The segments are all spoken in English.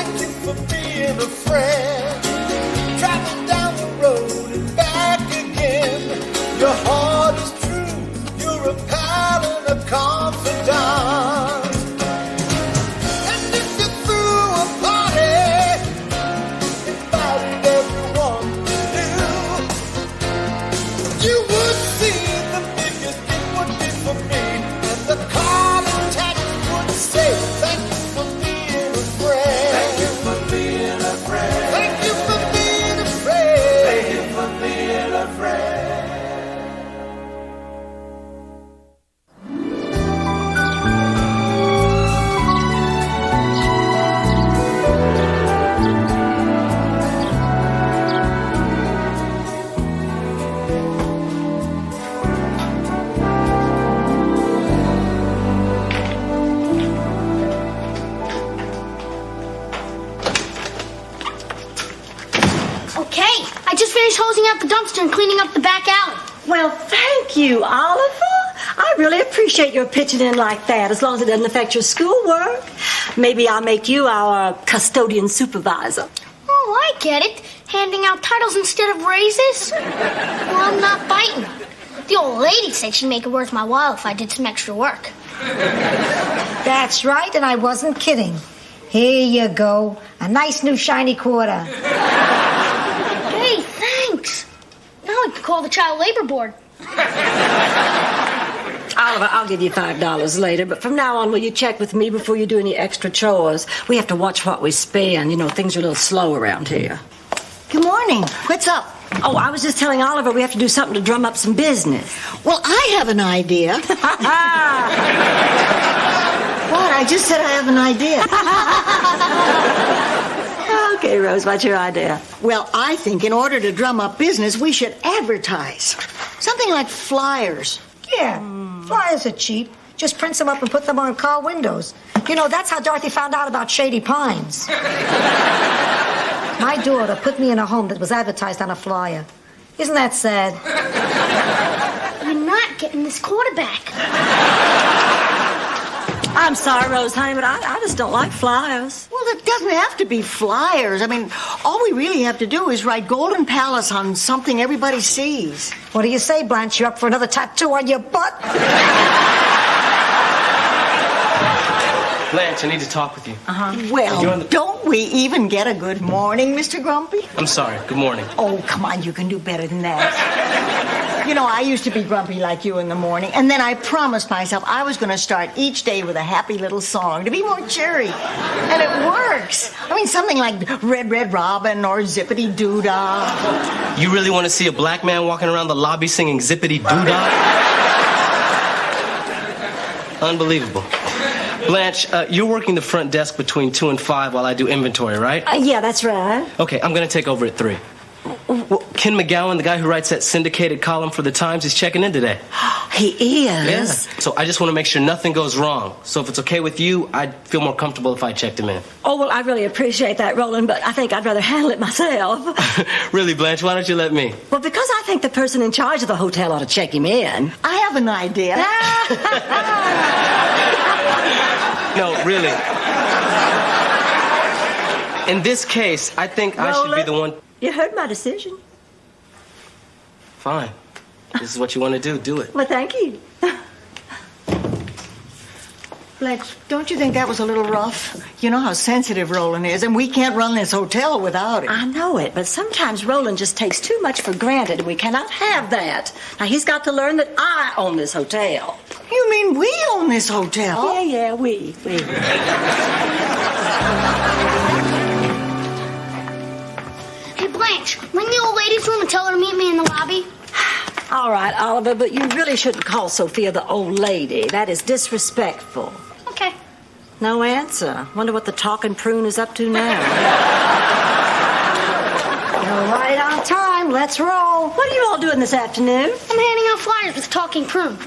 thank you for being a friend. Traveling down the road and back again. Your heart is true, you're a pal and a confidant. And if you threw a party, invited everyone you knew, you would see the biggest it would be for me. And the card attached would say, thank you for being a friend. Thank you for being a friend. Thank you for being a friend. Thank you for being a friend. Okay, I just finished hosing out the dumpster and cleaning up the back alley. Well, thank you, Oliver. I really appreciate your pitching in like that, as long as it doesn't affect your schoolwork. Maybe I'll make you our custodian supervisor. Oh, I get it. Handing out titles instead of raises? Well, I'm not biting. The old lady said she'd make it worth my while if I did some extra work. That's right, and I wasn't kidding. Here you go. A nice new shiny quarter. Hey, thanks. Now I can call the child labor board. Oliver, I'll give you $5 later, but from now on, will you check with me before you do any extra chores? We have to watch what we spend. You know, things are a little slow around here. Good morning. What's up? Oh, I was just telling Oliver we have to do something to drum up some business. Well, I have an idea. What? I just said I have an idea. Okay, Rose, what's your idea? Well, I think in order to drum up business, we should advertise. Something like flyers. Yeah, flyers are cheap. Just print them up and put them on car windows. You know, that's how Dorothy found out about Shady Pines. My daughter put me in a home that was advertised on a flyer. Isn't that sad? You're not getting this quarterback. I'm sorry, Rose, honey, but I just don't like flyers. Well, it doesn't have to be flyers. I mean, all we really have to do is write Golden Palace on something everybody sees. What do you say, Blanche? You up for another tattoo on your butt? Blanche, I need to talk with you. Well, don't we even get a good morning, Mr. Grumpy? I'm sorry. Good morning. Oh, come on, you can do better than that. You know, I used to be grumpy like you in the morning, and then I promised myself I was going to start each day with a happy little song to be more cheery. And it works. I mean, something like Red, Red Robin or Zippity Doo-Dah. You really want to see a black man walking around the lobby singing Zippity Doo-Dah? Unbelievable. Blanche, you're working the front desk between 2 and 5 while I do inventory, right? Yeah, that's right. Okay, I'm going to take over at 3. Well, Ken McGowan, the guy who writes that syndicated column for the Times, is checking in today. He is? Yeah. So I just want to make sure nothing goes wrong. So if it's okay with you, I'd feel more comfortable if I checked him in. Oh, well, I really appreciate that, Roland, but I think I'd rather handle it myself. Really, Blanche, why don't you let me? Well, because I think the person in charge of the hotel ought to check him in. I have an idea. No, really. In this case, I think Roland, I should be the one... You heard my decision. Fine. This is what you want to do. Do it. Well, thank you. Lex, don't you think that was a little rough? You know how sensitive Roland is, and we can't run this hotel without him. I know it, but sometimes Roland just takes too much for granted, and we cannot have that. Now, he's got to learn that I own this hotel. You mean we own this hotel? Yeah, we. Hey, Blanche, ring the old lady's room and tell her to meet me in the lobby. All right, Oliver, but you really shouldn't call Sophia the old lady. That is disrespectful. Okay. No answer. Wonder what the talking prune is up to now. You're right on time. Let's roll. What are you all doing this afternoon? I'm handing out flyers with Talking Prune.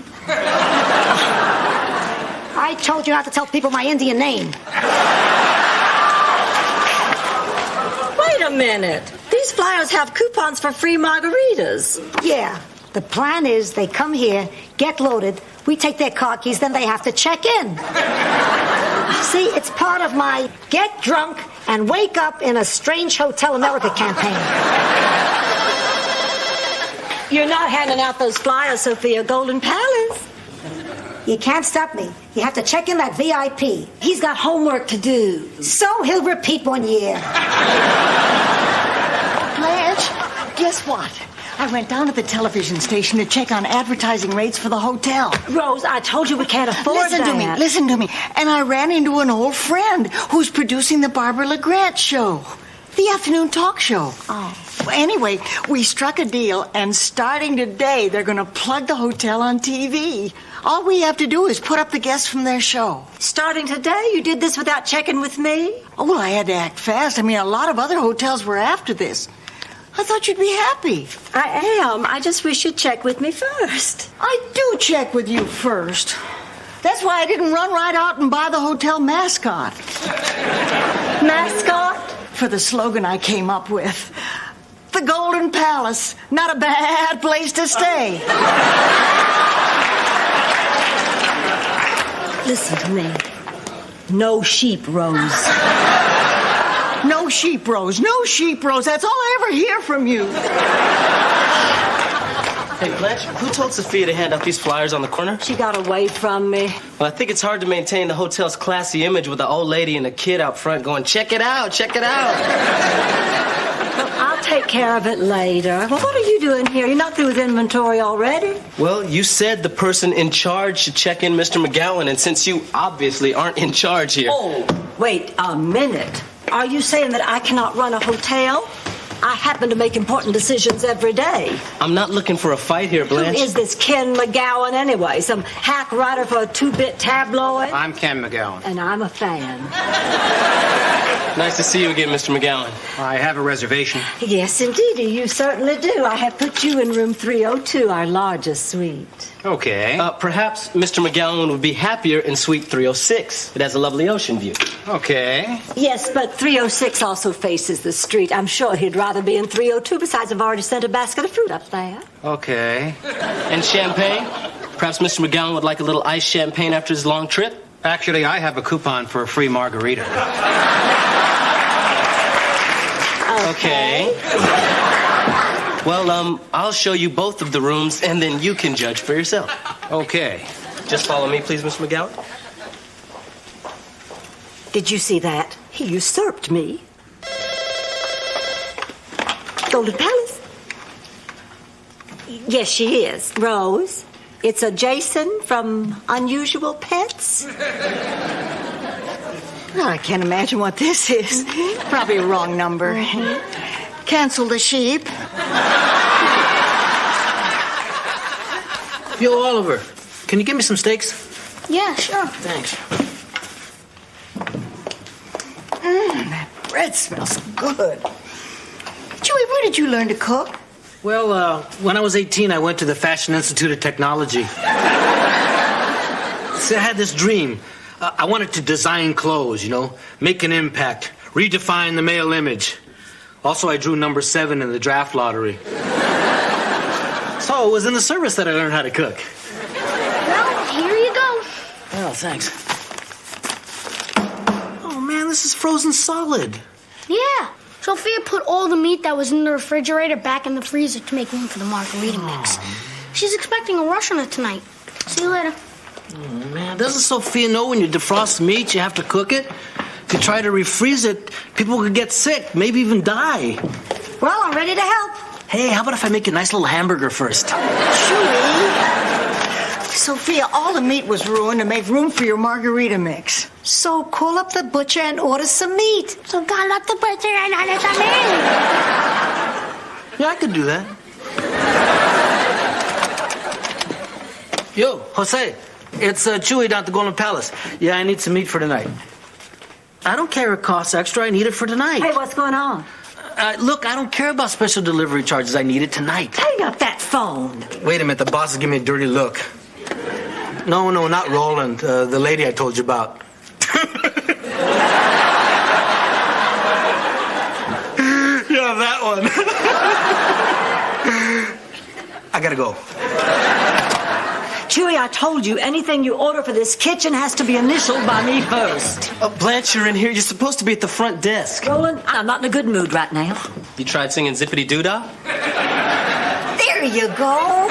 I told you not to tell people my Indian name. Wait a minute. These flyers have coupons for free margaritas. Yeah. The plan is they come here, get loaded, we take their car keys, then they have to check in. See, it's part of my get drunk and wake up in a Strange Hotel America campaign. You're not handing out those flyers, Sophia. Golden Palace. You can't stop me. You have to check him at VIP. He's got homework to do. So he'll repeat 1 year. Blanche, guess what? I went down to the television station to check on advertising rates for the hotel. Rose, I told you we can't afford that. Listen to me. And I ran into an old friend who's producing the Barbara LeGrant show. The afternoon talk show. Oh. Well, anyway, we struck a deal, and starting today, they're going to plug the hotel on TV. All we have to do is put up the guests from their show. Starting today? You did this without checking with me? Oh, well, I had to act fast. I mean, a lot of other hotels were after this. I thought you'd be happy. I am. I just wish you'd check with me first. I do check with you first. That's why I didn't run right out and buy the hotel mascot. Mascot? For the slogan I came up with. The Golden Palace, not a bad place to stay. Listen to me. No sheep, Rose. No sheep, Rose. No sheep, Rose. That's all I ever hear from you. Hey, Blanche, who told Sophia to hand out these flyers on the corner? She got away from me. Well, I think it's hard to maintain the hotel's classy image with an old lady and a kid out front going, check it out, check it out. Well, I'll take care of it later. Well, what are you doing here? You're not through with inventory already? Well, you said the person in charge should check in Mr. McGowan, and since you obviously aren't in charge here... Oh, wait a minute. Are you saying that I cannot run a hotel? I happen to make important decisions every day. I'm not looking for a fight here, Blanche. Who is this Ken McGowan anyway? Some hack writer for a 2-bit tabloid? I'm Ken McGowan. And I'm a fan. Nice to see you again, Mr. McGowan. I have a reservation. Yes, indeed. You certainly do. I have put you in room 302, our largest suite. Okay. Perhaps Mr. McGowan would be happier in suite 306. It has a lovely ocean view. Okay. Yes, but 306 also faces the street. I'm sure he'd rather be in 302. Besides, I've already sent a basket of fruit up there. Okay. And champagne? Perhaps Mr. McGowan would like a little iced champagne after his long trip? Actually, I have a coupon for a free margarita. Okay. Well, I'll show you both of the rooms, and then you can judge for yourself. Okay. Just follow me, please, Mr. McGowan. Did you see that? He usurped me. Golden Palace? Yes, she is. Rose. It's a Jason from Unusual Pets. Oh, I can't imagine what this is. Probably a wrong number. Cancel the sheep. Yo, Oliver, can you give me some steaks? Yeah, sure. Thanks. That bread smells good. Chewie, where did you learn to cook? Well, when I was 18, I went to the Fashion Institute of Technology. See, I had this dream. I wanted to design clothes, make an impact, redefine the male image. Also, I drew number 7 in the draft lottery. So it was in the service that I learned how to cook. Well, here you go. Oh, thanks. Oh, man, this is frozen solid. Yeah. Sophia put all the meat that was in the refrigerator back in the freezer to make room for the margarita mix. She's expecting a rush on it tonight. See you later. Oh, man, doesn't Sophia know when you defrost meat, you have to cook it? If you try to refreeze it, people could get sick, maybe even die. Well, I'm ready to help. Hey, how about if I make a nice little hamburger first? Chewie. Sophia, all the meat was ruined to make room for your margarita mix. So call up the butcher and order some meat. So call up the butcher and order some meat. Yeah, I could do that. Yo, Jose, it's Chewy down at the Golden Palace. Yeah, I need some meat for tonight. I don't care if it costs extra. I need it for tonight. Hey, what's going on? Look, I don't care about special delivery charges. I need it tonight. Hang up that phone. Wait a minute. The boss is giving me a dirty look. No, not Roland. The lady I told you about. Yeah, that one. I gotta go. Chewy, I told you, anything you order for this kitchen has to be initialed by me first. Blanche, you're in here. You're supposed to be at the front desk. Roland, I'm not in a good mood right now. You tried singing Zippity Doo Dah? There you go.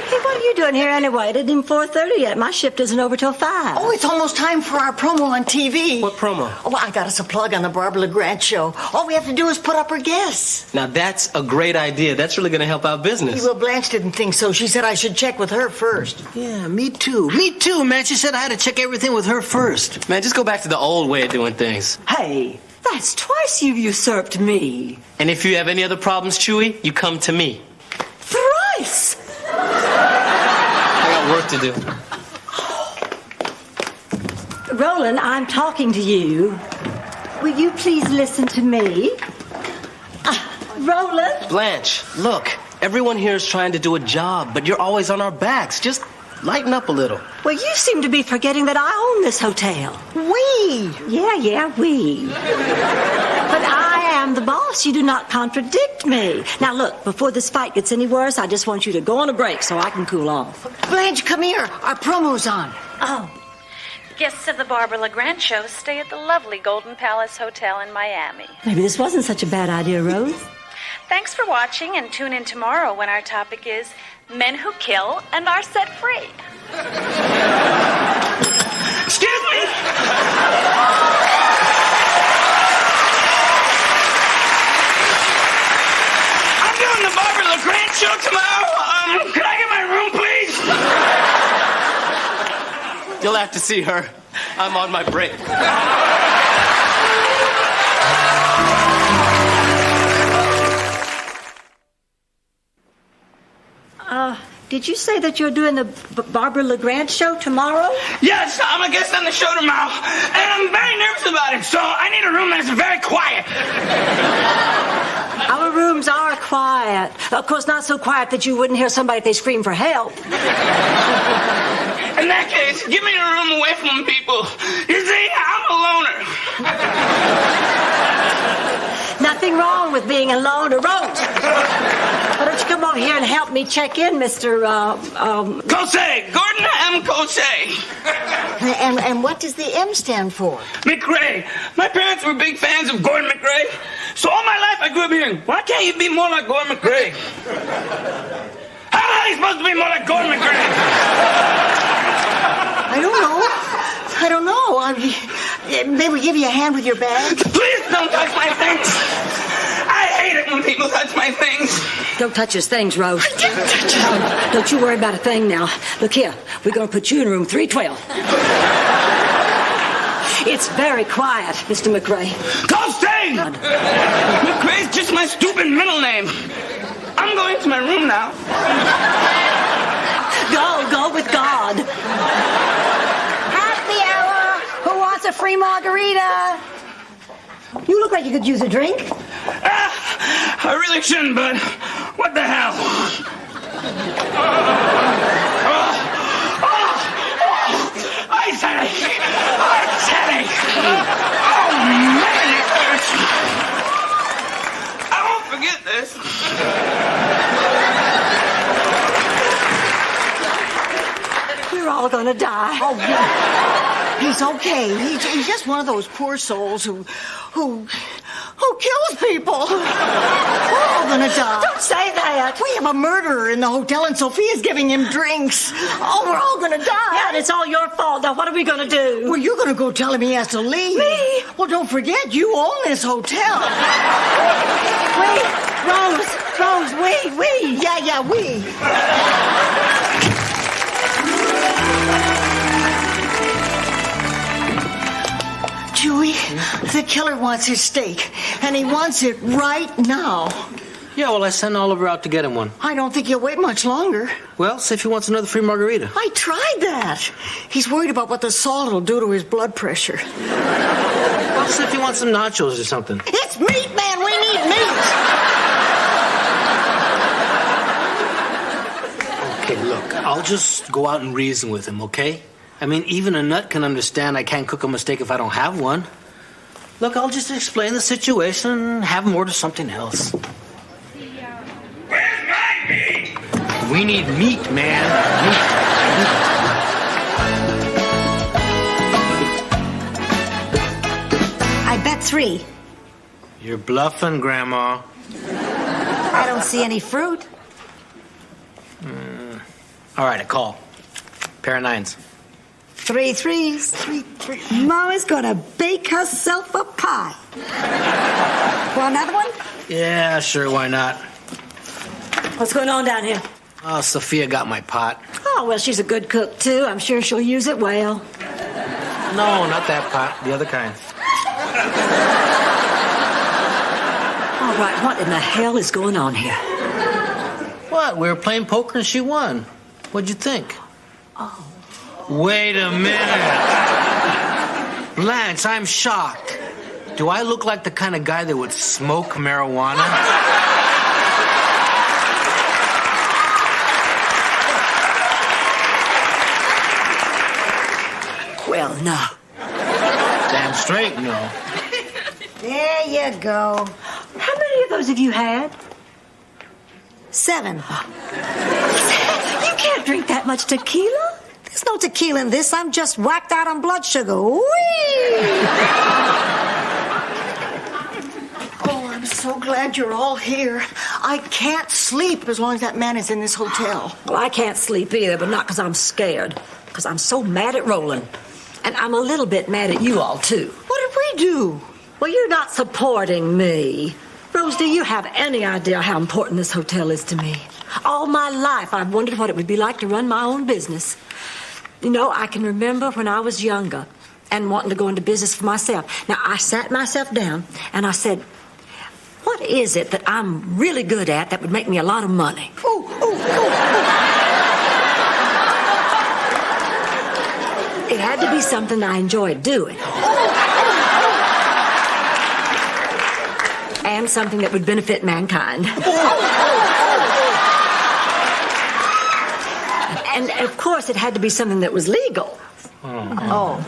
Hey, what are you doing here anyway? It isn't even 4:30 yet. My shift isn't over till 5. Oh, it's almost time for our promo on TV. What promo? Oh, I got us a plug on the Barbara LeGrand show. All we have to do is put up her guests. Now, that's a great idea. That's really going to help our business. Well, Blanche didn't think so. She said I should check with her first. Yeah, me too. Me too, man. She said I had to check everything with her first. Man, just go back to the old way of doing things. Hey, that's twice you've usurped me. And if you have any other problems, Chewy, you come to me. Thrice! I got work to do. Roland, I'm talking to you. Will you please listen to me? Roland? Blanche, look. Everyone here is trying to do a job, but you're always on our backs. Just lighten up a little. Well, you seem to be forgetting that I own this hotel. We? Yeah, we. But I am the boss. You do not contradict me. Now, look, before this fight gets any worse, I just want you to go on a break so I can cool off. Blanche, come here. Our promo's on. Oh, Guests of the Barbara LeGrand show stay at the lovely Golden Palace Hotel in Miami. maybe this wasn't such a bad idea, Rose. Thanks for watching, and tune in tomorrow when our topic is Men Who Kill and Are Set Free. Excuse me! I'm doing the Barbara LeGrand show tomorrow. Could I get my room, please? You'll have to see her. I'm on my break. Did you say that you're doing the Barbara LeGrand show tomorrow? Yes, I'm a guest on the show tomorrow, and I'm very nervous about it, so I need a room that's very quiet. Our rooms are quiet. Of course, not so quiet that you wouldn't hear somebody if they scream for help. In that case, give me a room away from people. You see, I'm a loner. Nothing wrong with being a loner, Rose. Why don't you come over here and help me check in, Mr. Cosay, Gordon M. Cosay. And what does the M stand for? McRae. My parents were big fans of Gordon McRae, so all my life I grew up hearing, why can't you be more like Gordon McRae? How are you supposed to be more like Gordon McRae? I don't know. Maybe give you a hand with your bag? Please don't touch my things. I hate it when people touch my things. Don't touch his things, Rose. Don't you worry about a thing now. Look here, we're going to put you in room 312. It's very quiet, Mr. McRae. Cosay! McRae's just my stupid middle name. I'm going to my room now. Go with God. Happy hour! Who wants a free margarita? You look like you could use a drink. I really shouldn't, but what the hell? Ice headache! Ice headache! Oh, man, it hurts! I won't forget this. We're all gonna die. Oh, yeah. He's okay. He's just one of those poor souls who kills people. We're all gonna die. Don't say that. We have a murderer in the hotel, and Sophia's giving him drinks. Oh, we're all gonna die. Yeah, and it's all your fault. Now, what are we gonna do? Well, you're gonna go tell him he has to leave. Me? Well, don't forget, you own this hotel. Wait, Rose, we. Yeah, we. Chewy, the killer wants his steak, and he wants it right now. Yeah, well, I sent Oliver out to get him one. I don't think he'll wait much longer. Well, see if he wants another free margarita. I tried that. He's worried about what the salt will do to his blood pressure. Well, see if he wants some nachos or something. It's meat, man. We need meat. Okay, look, I'll just go out and reason with him, okay? I mean, even a nut can understand I can't cook a mistake if I don't have one. Look, I'll just explain the situation and have him order something else. Where's my meat? We need meat, man. Meat. I bet 3. You're bluffing, Grandma. I don't see any fruit. All right, a call. Pair of 9s. 3 threes. 3, 3. Mama's gonna bake herself a pie. Want another one? Yeah, sure, why not? What's going on down here? Oh, Sophia got my pot. Oh, well, she's a good cook, too. I'm sure she'll use it well. No, not that pot. The other kind. All right, what in the hell is going on here? What? We were playing poker and she won. What'd you think? Oh. Wait a minute. Lance, I'm shocked. Do I look like the kind of guy that would smoke marijuana? Well, no. Damn straight, no. There you go. How many of those have you had? 7. You can't drink that much tequila. There's no tequila in this. I'm just whacked out on blood sugar. Whee! Oh, I'm so glad you're all here. I can't sleep as long as that man is in this hotel. Well, I can't sleep either, but not because I'm scared. Because I'm so mad at Roland. And I'm a little bit mad at you all, too. What did we do? Well, you're not supporting me. Rose, do you have any idea how important this hotel is to me? All my life, I've wondered what it would be like to run my own business. You know, I can remember when I was younger and wanting to go into business for myself. Now, I sat myself down and I said, what is it that I'm really good at that would make me a lot of money? Ooh, ooh, ooh, It had to be something I enjoyed doing. And something that would benefit mankind. And, of course, it had to be something that was legal. Oh.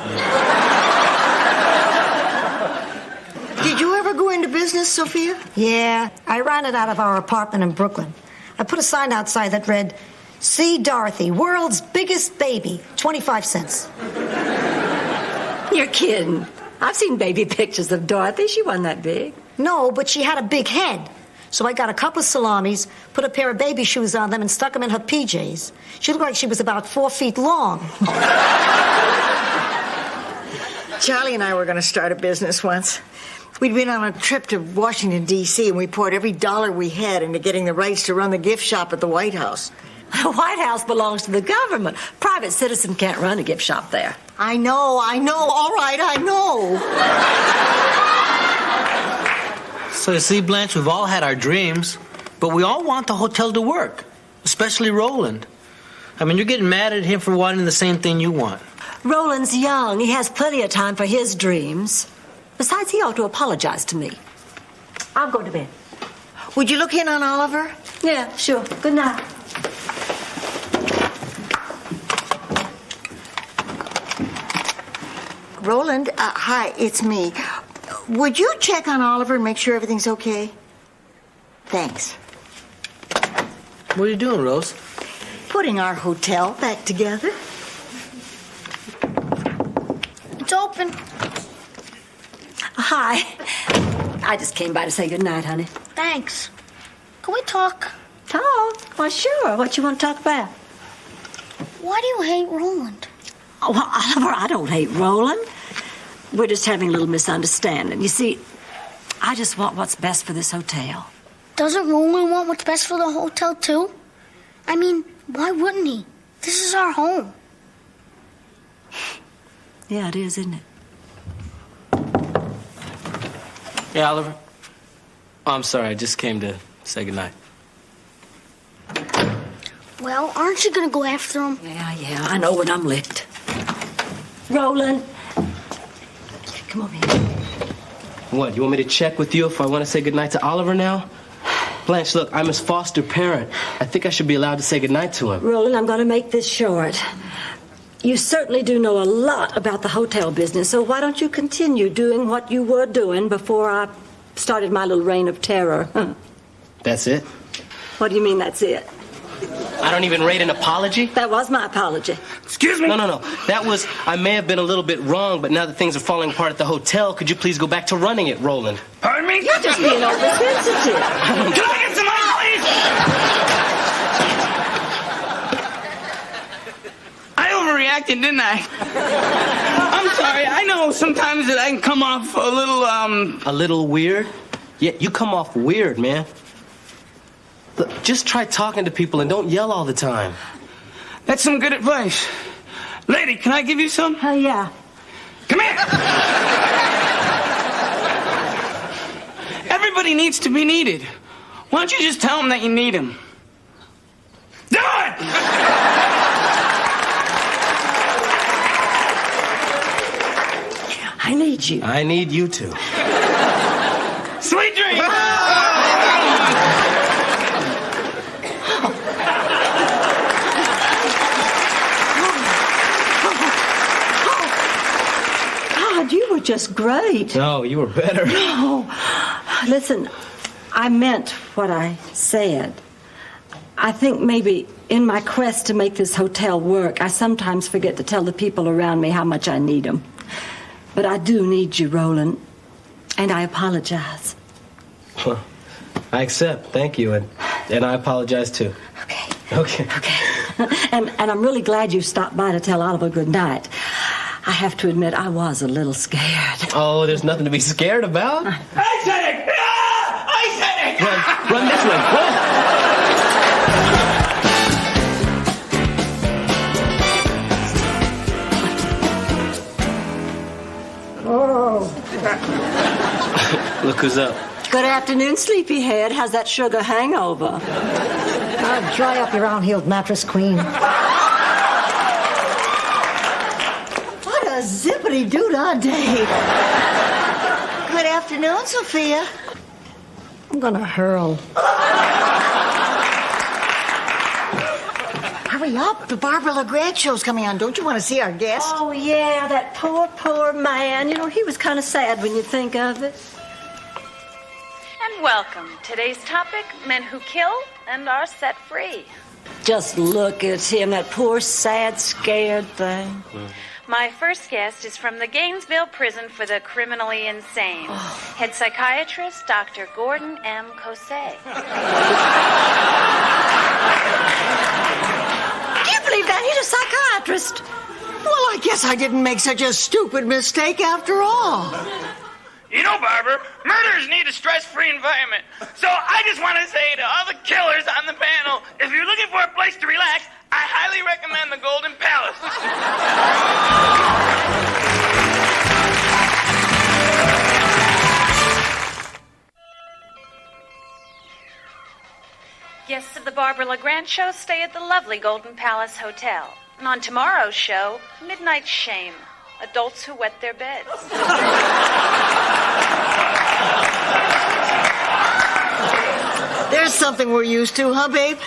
Did you ever go into business, Sophia? Yeah, I ran it out of our apartment in Brooklyn. I put a sign outside that read, "See Dorothy, world's biggest baby, 25 cents. You're kidding. I've seen baby pictures of Dorothy. She wasn't that big. No, but she had a big head. So I got a couple of salamis, put a pair of baby shoes on them, and stuck them in her PJs. She looked like she was about 4 feet long. Charlie and I were going to start a business once. We'd been on a trip to Washington, D.C., and we poured every dollar we had into getting the rights to run the gift shop at the White House. The White House belongs to the government. Private citizen can't run a gift shop there. I know. All right, I know. So you see, Blanche, we've all had our dreams, but we all want the hotel to work, especially Roland. I mean, you're getting mad at him for wanting the same thing you want. Roland's young. He has plenty of time for his dreams. Besides, he ought to apologize to me. I'll go to bed. Would you look in on Oliver? Yeah, sure. Good night. Roland, hi, it's me. Would you check on Oliver and make sure everything's okay? Thanks. What are you doing, Rose? Putting our hotel back together. It's open. Hi. I just came by to say good night, honey. Thanks. Can we talk? Talk? Why, sure. What you want to talk about? Why do you hate Roland? Oh, well, Oliver, I don't hate Roland. We're just having a little misunderstanding. You see, I just want what's best for this hotel. Doesn't Roland want what's best for the hotel, too? I mean, why wouldn't he? This is our home. Yeah, it is, isn't it? Hey, Oliver. Oh, I'm sorry. I just came to say goodnight. Well, aren't you going to go after him? Yeah, I know when I'm licked. Roland. Come over here. What, you want me to check with you if I want to say goodnight to Oliver now? Blanche, look, I'm his foster parent. I think I should be allowed to say goodnight to him. Roland, I'm going to make this short. You certainly do know a lot about the hotel business, so why don't you continue doing what you were doing before I started my little reign of terror? That's it? What do you mean, that's it? I don't even rate an apology? That was my apology. Excuse me? No. That was, I may have been a little bit wrong, but now that things are falling apart at the hotel, could you please go back to running it, Roland? Pardon me? You're just being oversensitive. Can I get some money, please? I overreacted, didn't I? I'm sorry. I know sometimes that I can come off a little, A little weird? Yeah, you come off weird, man. Look, just try talking to people and don't yell all the time. That's some good advice. Lady, can I give you some? Oh, yeah. Come here! Everybody needs to be needed. Why don't you just tell them that you need them? Do it! I need you. I need you to. Sweet dreams! God, you were just great. No, you were better. No. Listen, I meant what I said. I think maybe in my quest to make this hotel work, I sometimes forget to tell the people around me how much I need them. But I do need you, Roland, and I apologize. Well, I accept. Thank you, and I apologize too. Okay. And I'm really glad you stopped by to tell Oliver good night. I have to admit, I was a little scared. Oh, there's nothing to be scared about. I said it! I said it! Run this way. Run! Look who's up. Good afternoon, sleepyhead. How's that sugar hangover? Dry up your round-heeled mattress, queen. What a zippity-doo-dah day. Good afternoon, Sophia. I'm gonna hurl. Hurry up. The Barbara LeGrand show's coming on. Don't you want to see our guest? Oh, yeah, that poor man. You know, he was kind of sad when you think of it. And welcome. Today's topic, men who kill and are set free. Just look at him, that poor, sad, scared thing. My first guest is from the Gainesville Prison for the Criminally Insane. Head psychiatrist, Dr. Gordon M. Cosset. Do you believe that? He's a psychiatrist. Well, I guess I didn't make such a stupid mistake after all. You know, Barbara, murderers need a stress-free environment. So I just want to say to all the killers on the panel, if you're looking for a place to relax, I highly recommend the Golden Palace. Guests of the Barbara LeGrand Show stay at the lovely Golden Palace Hotel. And on tomorrow's show, Midnight Shame. Adults who wet their beds. There's something we're used to, huh, babe?